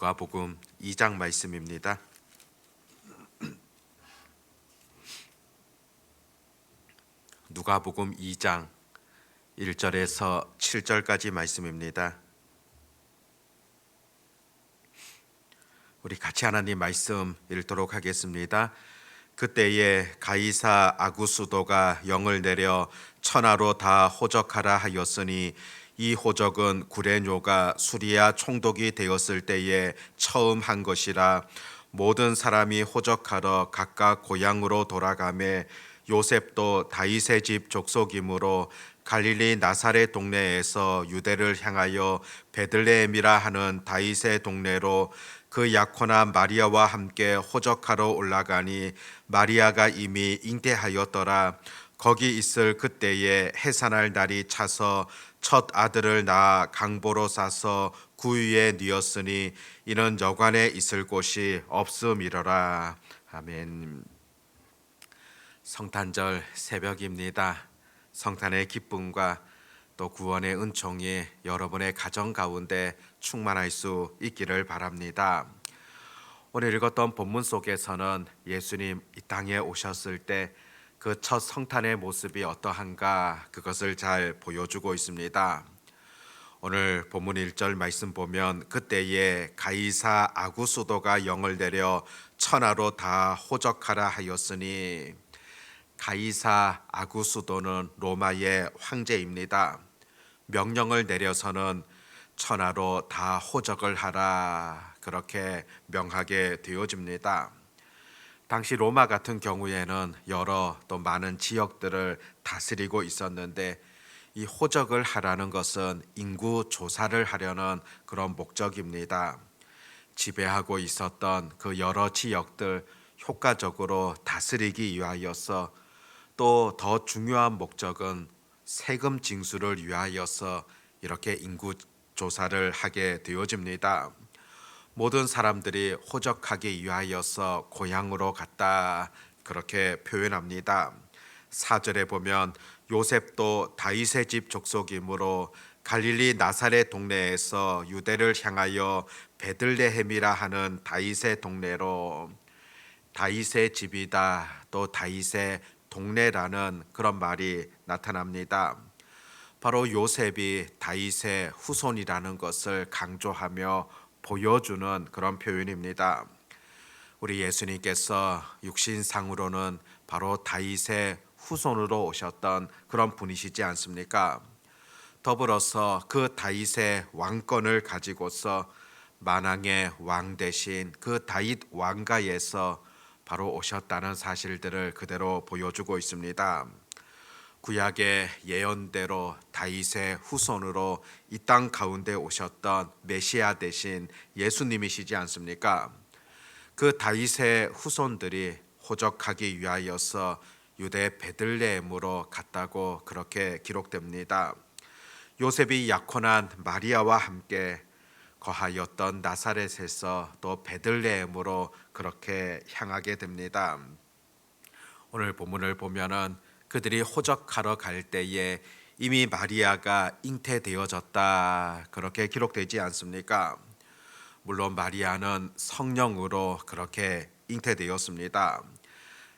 누가복음 2장 말씀입니다. 누가복음 2장 1절에서 7절까지 말씀입니다. 우리 같이 하나님 말씀 읽도록 하겠습니다. 그때에 가이사 아구수도가 영을 내려 천하로 다 호적하라 하였으니 이 호적은 구레뇨가 수리아 총독이 되었을 때에 처음 한 것이라. 모든 사람이 호적하러 각각 고향으로 돌아가매 요셉도 다윗의 집 족속이므로 갈릴리 나사렛 동네에서 유대를 향하여 베들레헴이라 하는 다윗의 동네로 그 약혼한 마리아와 함께 호적하러 올라가니 마리아가 이미 잉태하였더라. 거기 있을 그때에 해산할 날이 차서 첫 아들을 낳아 강보로 싸서 구유에 뉘었으니 이는 여관에 있을 곳이 없음이러라. 아멘. 성탄절 새벽입니다. 성탄의 기쁨과 또 구원의 은총이 여러분의 가정 가운데 충만할 수 있기를 바랍니다. 오늘 읽었던 본문 속에서는 예수님 이 땅에 오셨을 때 그 첫 성탄의 모습이 어떠한가 그것을 잘 보여주고 있습니다. 오늘 본문 1절 말씀 보면 그때에 가이사 아구수도가 영을 내려 천하로 다 호적하라 하였으니, 가이사 아구수도는 로마의 황제입니다. 명령을 내려서는 천하로 다 호적을 하라 그렇게 명하게 되어집니다. 당시 로마 같은 경우에는 여러 또 많은 지역들을 다스리고 있었는데 이 호적을 하라는 것은 인구 조사를 하려는 그런 목적입니다. 지배하고 있었던 그 여러 지역들 효과적으로 다스리기 위하여서, 또 더 중요한 목적은 세금 징수를 위하여서 이렇게 인구 조사를 하게 되어집니다. 모든 사람들이 호적하기 위하여서 고향으로 갔다 그렇게 표현합니다. 4절에 보면 요셉도 다윗의 집 족속이므로 갈릴리 나사렛 동네에서 유대를 향하여 베들레헴이라 하는 다윗의 동네로, 다윗의 집이다 또 다윗의 동네라는 그런 말이 나타납니다. 바로 요셉이 다윗의 후손이라는 것을 강조하며 보여주는 그런 표현입니다. 우리 예수님께서 육신상으로는 바로 다윗의 후손으로 오셨던 그런 분이시지 않습니까? 더불어서 그 다윗의 왕권을 가지고서 만왕의 왕 대신 그 다윗 왕가에서 바로 오셨다는 사실들을 그대로 보여주고 있습니다. 구약의 예언대로 다윗의 후손으로 이 땅 가운데 오셨던 메시아 대신 예수님이시지 않습니까? 그 다윗의 후손들이 호적하기 위하여서 유대 베들레헴으로 갔다고 그렇게 기록됩니다. 요셉이 약혼한 마리아와 함께 거하였던 나사렛에서 또 베들레헴으로 그렇게 향하게 됩니다. 오늘 본문을 보면은 그들이 호적하러 갈 때에 이미 마리아가 잉태되어졌다 그렇게 기록되지 않습니까? 물론 마리아는 성령으로 그렇게 잉태되었습니다.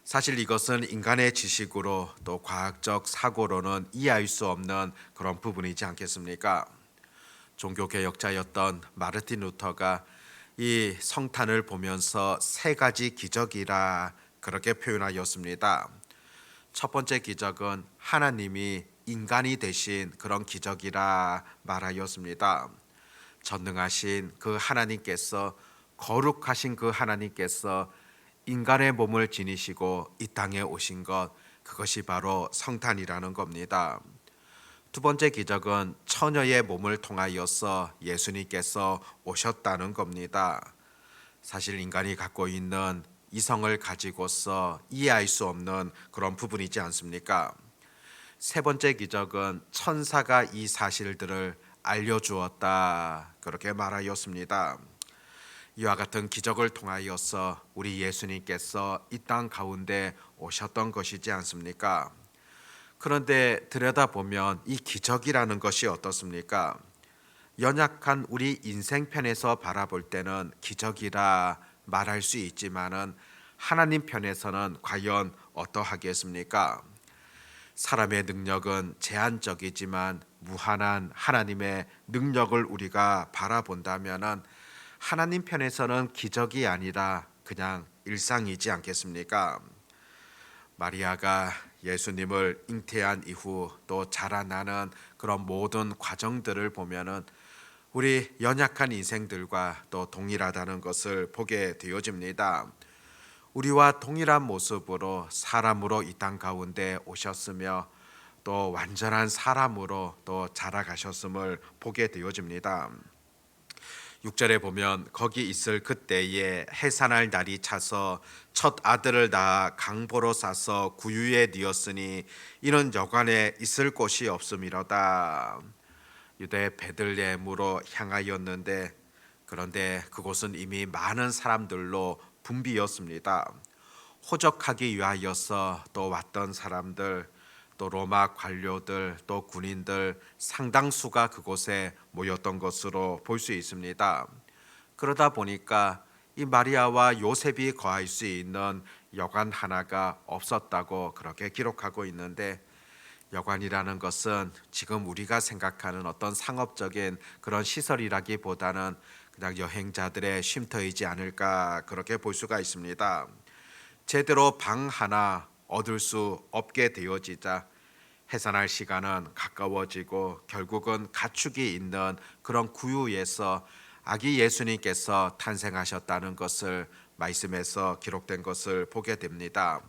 사실 이것은 인간의 지식으로 또 과학적 사고로는 이해할 수 없는 그런 부분이지 않겠습니까? 종교개혁자였던 마르틴 루터가 이 성탄을 보면서 세 가지 기적이라 그렇게 표현하였습니다. 첫 번째 기적은 하나님이 인간이 되신 그런 기적이라 말하였습니다. 전능하신 그 하나님께서, 거룩하신 그 하나님께서 인간의 몸을 지니시고 이 땅에 오신 것, 그것이 바로 성탄이라는 겁니다. 두 번째 기적은 처녀의 몸을 통하여서 예수님께서 오셨다는 겁니다. 사실 인간이 갖고 있는 이성을 가지고서 이해할 수 없는 그런 부분이지 않습니까? 세 번째 기적은 천사가 이 사실들을 알려주었다 그렇게 말하였습니다. 이와 같은 기적을 통하여서 우리 예수님께서 이 땅 가운데 오셨던 것이지 않습니까? 그런데 들여다보면 이 기적이라는 것이 어떻습니까? 연약한 우리 인생편에서 바라볼 때는 기적이라 말할 수 있지만은 하나님 편에서는 과연 어떠하겠습니까? 사람의 능력은 제한적이지만 무한한 하나님의 능력을 우리가 바라본다면은 하나님 편에서는 기적이 아니라 그냥 일상이지 않겠습니까? 마리아가 예수님을 잉태한 이후 또 자라나는 그런 모든 과정들을 보면은 우리 연약한 인생들과 또 동일하다는 것을 보게 되어집니다. 우리와 동일한 모습으로 사람으로 이 땅 가운데 오셨으며 또 완전한 사람으로 또 자라가셨음을 보게 되어집니다. 6절에 보면 거기 있을 그때에 해산할 날이 차서 첫 아들을 낳아 강보로 싸서 구유에 뉘었으니 이는 여관에 있을 곳이 없음이로다. 유대 베들레헴으로 향하였는데 그런데 그곳은 이미 많은 사람들로 붐비었습니다. 호적하기 위하여서 또 왔던 사람들, 또 로마 관료들, 또 군인들 상당수가 그곳에 모였던 것으로 볼 수 있습니다. 그러다 보니까 이 마리아와 요셉이 거할 수 있는 여관 하나가 없었다고 그렇게 기록하고 있는데, 여관이라는 것은 지금 우리가 생각하는 어떤 상업적인 그런 시설이라기보다는 그냥 여행자들의 쉼터이지 않을까 그렇게 볼 수가 있습니다. 제대로 방 하나 얻을 수 없게 되어지자 해산할 시간은 가까워지고 결국은 가축이 있는 그런 구유에서 아기 예수님께서 탄생하셨다는 것을 말씀에서 기록된 것을 보게 됩니다.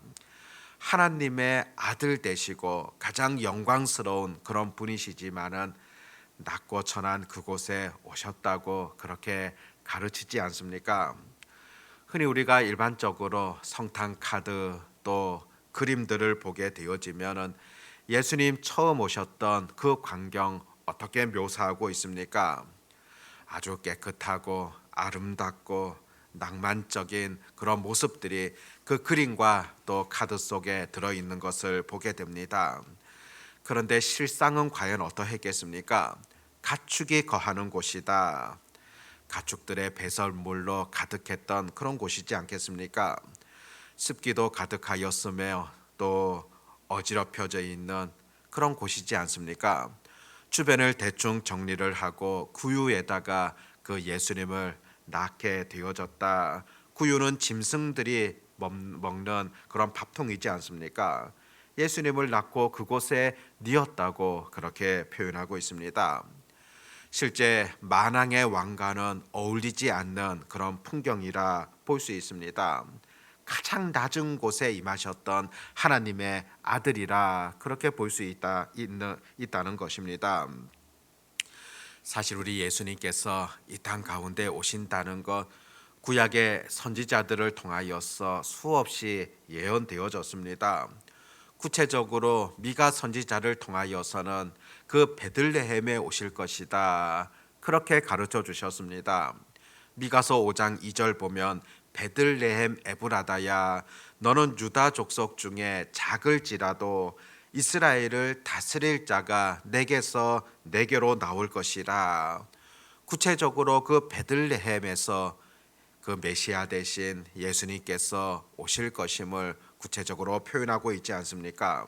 하나님의 아들 되시고 가장 영광스러운 그런 분이시지만은 낮고 천한 그곳에 오셨다고 그렇게 가르치지 않습니까? 흔히 우리가 일반적으로 성탄 카드 또 그림들을 보게 되어지면은 예수님 처음 오셨던 그 광경 어떻게 묘사하고 있습니까? 아주 깨끗하고 아름답고 낭만적인 그런 모습들이 그 그림과 또 카드 속에 들어있는 것을 보게 됩니다. 그런데 실상은 과연 어떠했겠습니까? 가축이 거하는 곳이다. 가축들의 배설물로 가득했던 그런 곳이지 않겠습니까? 습기도 가득하였으며 또 어지럽혀져 있는 그런 곳이지 않습니까? 주변을 대충 정리를 하고 구유에다가 그 예수님을 낳게 되어졌다. 구유는 짐승들이 먹는 그런 밥통이지 않습니까? 예수님을 낳고 그곳에 뉘었다고 그렇게 표현하고 있습니다. 실제 만왕의 왕과는 어울리지 않는 그런 풍경이라 볼 수 있습니다. 가장 낮은 곳에 임하셨던 하나님의 아들이라 그렇게 볼 수 있다는 것입니다. 사실 우리 예수님께서 이 땅 가운데 오신다는 것 구약의 선지자들을 통하여서 수없이 예언되어졌습니다. 구체적으로 미가 선지자를 통하여서는 그 베들레헴에 오실 것이다 그렇게 가르쳐 주셨습니다. 미가서 5장 2절 보면 베들레헴 에브라다야 너는 유다 족속 중에 작을지라도 이스라엘을 다스릴 자가 내게서 내게로 나올 것이라. 구체적으로 그 베들레헴에서 그 메시아 대신 예수님께서 오실 것임을 구체적으로 표현하고 있지 않습니까?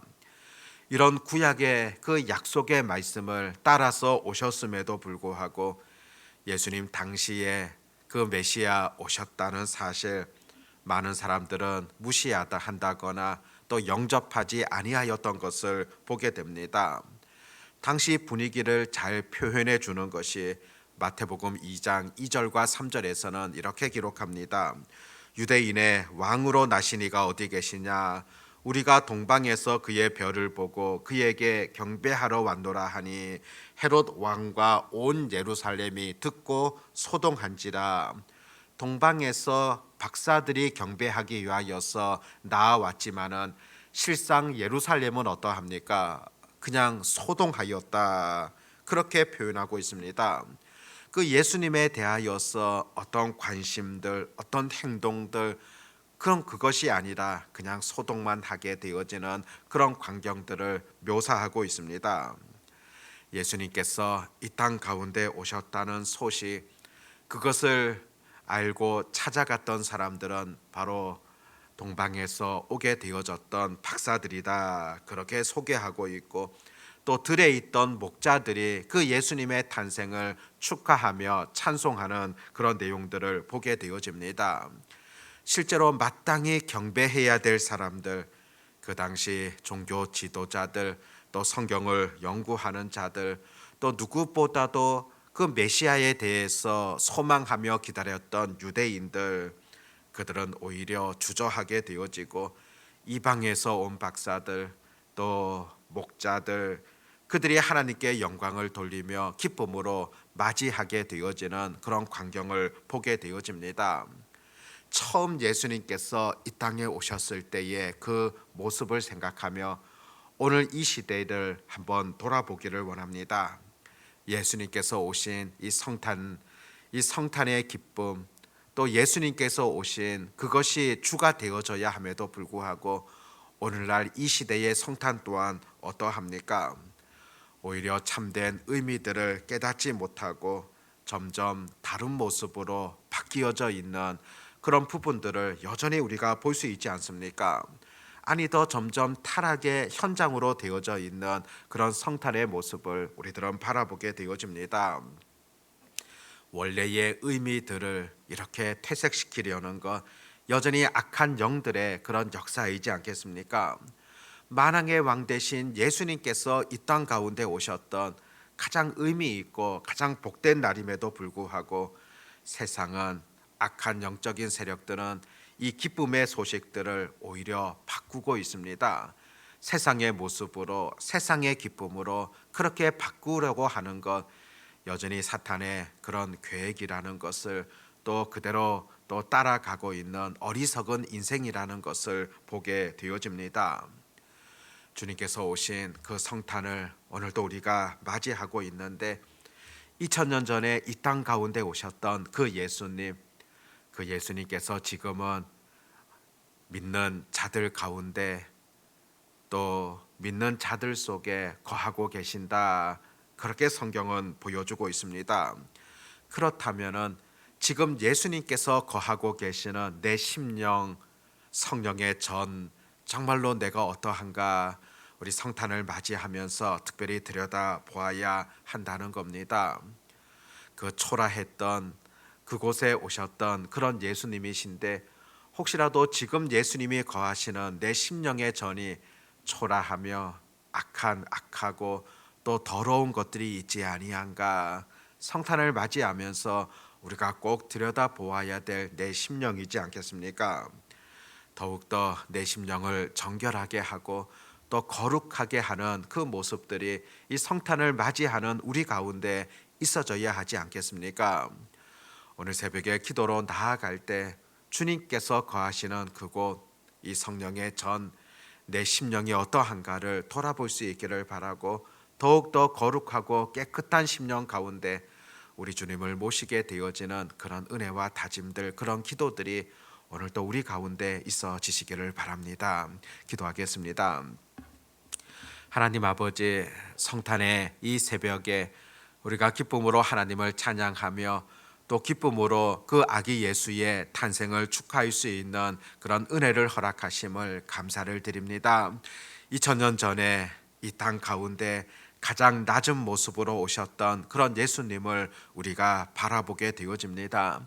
이런 구약의 그 약속의 말씀을 따라서 오셨음에도 불구하고 예수님 당시에 그 메시아 오셨다는 사실 많은 사람들은 무시하다 한다거나 또 영접하지 아니하였던 것을 보게 됩니다. 당시 분위기를 잘 표현해 주는 것이 마태복음 2장 2절과 3절에서는 이렇게 기록합니다. 유대인의 왕으로 나신 이가 어디 계시냐? 우리가 동방에서 그의 별을 보고 그에게 경배하러 왔노라 하니 헤롯 왕과 온 예루살렘이 듣고 소동한지라. 동방에서 박사들이 경배하기 위하여서 나아왔지만은 실상 예루살렘은 어떠합니까? 그냥 소동하였다. 그렇게 표현하고 있습니다. 그 예수님에 대하여서 어떤 관심들, 어떤 행동들 그런 그것이 아니라 그냥 소동만 하게 되어지는 그런 광경들을 묘사하고 있습니다. 예수님께서 이 땅 가운데 오셨다는 소식, 그것을 알고 찾아갔던 사람들은 바로 동방에서 오게 되어졌던 박사들이다, 그렇게 소개하고 있고, 또 들에 있던 목자들이 그 예수님의 탄생을 축하하며 찬송하는 그런 내용들을 보게 되어집니다. 실제로 마땅히 경배해야 될 사람들, 그 당시 종교 지도자들, 또 성경을 연구하는 자들, 또 누구보다도 그 메시아에 대해서 소망하며 기다렸던 유대인들, 그들은 오히려 주저하게 되어지고, 이방에서 온 박사들, 또 목자들, 그들이 하나님께 영광을 돌리며 기쁨으로 맞이하게 되어지는 그런 광경을 보게 되어집니다. 처음 예수님께서 이 땅에 오셨을 때의 그 모습을 생각하며 오늘 이 시대를 한번 돌아보기를 원합니다. 예수님께서 오신 이 성탄의 기쁨, 또 예수님께서 오신 그것이 주가 되어져야 함에도 불구하고 오늘날 이 시대의 성탄 또한 어떠합니까? 오히려 참된 의미들을 깨닫지 못하고 점점 다른 모습으로 바뀌어져 있는 그런 부분들을 여전히 우리가 볼 수 있지 않습니까? 아니, 더 점점 타락의 현장으로 되어져 있는 그런 성탄의 모습을 우리들은 바라보게 되어집니다. 원래의 의미들을 이렇게 퇴색시키려는 것, 여전히 악한 영들의 그런 역사이지 않겠습니까? 만왕의 왕 대신 예수님께서 이 땅 가운데 오셨던 가장 의미 있고 가장 복된 날임에도 불구하고 세상은, 악한 영적인 세력들은 이 기쁨의 소식들을 오히려 바꾸고 있습니다. 세상의 모습으로, 세상의 기쁨으로 그렇게 바꾸려고 하는 것, 여전히 사탄의 그런 계획이라는 것을 또 그대로 또 따라가고 있는 어리석은 인생이라는 것을 보게 되어집니다. 주님께서 오신 그 성탄을 오늘도 우리가 맞이하고 있는데, 2000년 전에 이 땅 가운데 오셨던 그 예수님, 그 예수님께서 지금은 믿는 자들 가운데, 또 믿는 자들 속에 거하고 계신다, 그렇게 성경은 보여주고 있습니다. 그렇다면은 지금 예수님께서 거하고 계시는 내 심령, 성령의 전, 정말로 내가 어떠한가, 우리 성탄을 맞이하면서 특별히 들여다 보아야 한다는 겁니다. 그 초라했던 그곳에 오셨던 그런 예수님이신데, 혹시라도 지금 예수님이 거하시는 내 심령의 전이 초라하며 악하고 또 더러운 것들이 있지 아니한가, 성탄을 맞이하면서 우리가 꼭 들여다 보아야 될 내 심령이지 않겠습니까? 더욱더 내 심령을 정결하게 하고 또 거룩하게 하는 그 모습들이 이 성탄을 맞이하는 우리 가운데 있어져야 하지 않겠습니까? 오늘 새벽에 기도로 나아갈 때 주님께서 거하시는 그곳, 이 성령의 전, 내 심령이 어떠한가를 돌아볼 수 있기를 바라고, 더욱더 거룩하고 깨끗한 심령 가운데 우리 주님을 모시게 되어지는 그런 은혜와 다짐들, 그런 기도들이 오늘도 우리 가운데 있어지시기를 바랍니다. 기도하겠습니다. 하나님 아버지, 성탄의 이 새벽에 우리가 기쁨으로 하나님을 찬양하며 또 기쁨으로 그 아기 예수의 탄생을 축하할 수 있는 그런 은혜를 허락하심을 감사를 드립니다. 2000년 전에 이 땅 가운데 가장 낮은 모습으로 오셨던 그런 예수님을 우리가 바라보게 되어집니다.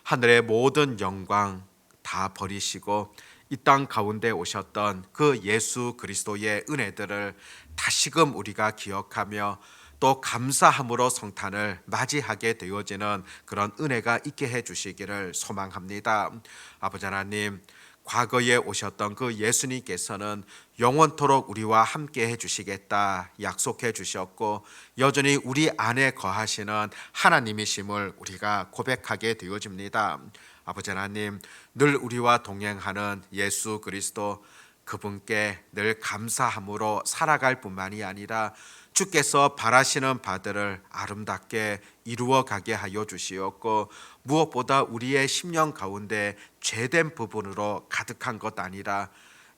하늘의 모든 영광 다 버리시고 이 땅 가운데 오셨던 그 예수 그리스도의 은혜들을 다시금 우리가 기억하며 또 감사함으로 성탄을 맞이하게 되어지는 그런 은혜가 있게 해주시기를 소망합니다. 아버지 하나님, 과거에 오셨던 그 예수님께서는 영원토록 우리와 함께 해주시겠다 약속해 주셨고, 여전히 우리 안에 거하시는 하나님이심을 우리가 고백하게 되어집니다. 아버지 하나님, 늘 우리와 동행하는 예수 그리스도, 그분께 늘 감사함으로 살아갈 뿐만이 아니라 주께서 바라시는 바들을 아름답게 이루어 가게 하여 주시었고, 무엇보다 우리의 심령 가운데 죄된 부분으로 가득한 것 아니라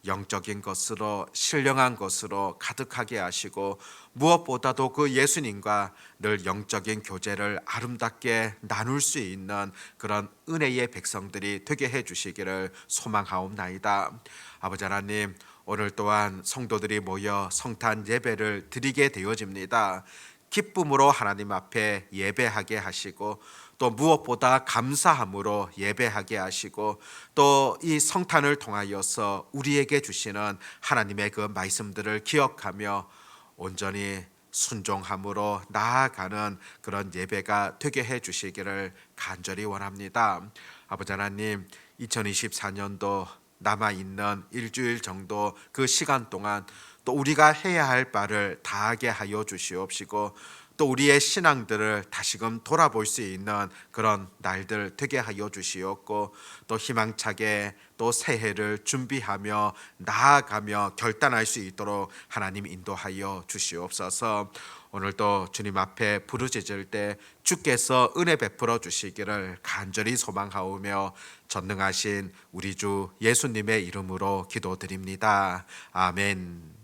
영적인 것으로 신령한 것으로 가득하게 하시고 무엇보다도 그 예수님과 늘 영적인 교제를 아름답게 나눌 수 있는 그런 은혜의 백성들이 되게 해 주시기를 소망하옵나이다. 아버지 하나님, 오늘 또한 성도들이 모여 성탄 예배를 드리게 되어집니다. 기쁨으로 하나님 앞에 예배하게 하시고 또 무엇보다 감사함으로 예배하게 하시고 또 이 성탄을 통하여서 우리에게 주시는 하나님의 그 말씀들을 기억하며 온전히 순종함으로 나아가는 그런 예배가 되게 해 주시기를 간절히 원합니다. 아버지 하나님, 2024년도 남아있는 일주일 정도 그 시간 동안 또 우리가 해야 할 바를 다하게 하여 주시옵시고 또 우리의 신앙들을 다시금 돌아볼 수 있는 그런 날들 되게 하여 주시옵고 또 희망차게 또 새해를 준비하며 나아가며 결단할 수 있도록 하나님 인도하여 주시옵소서. 오늘도 주님 앞에 부르짖을 때 주께서 은혜 베풀어 주시기를 간절히 소망하오며 전능하신 우리 주 예수님의 이름으로 기도드립니다. 아멘.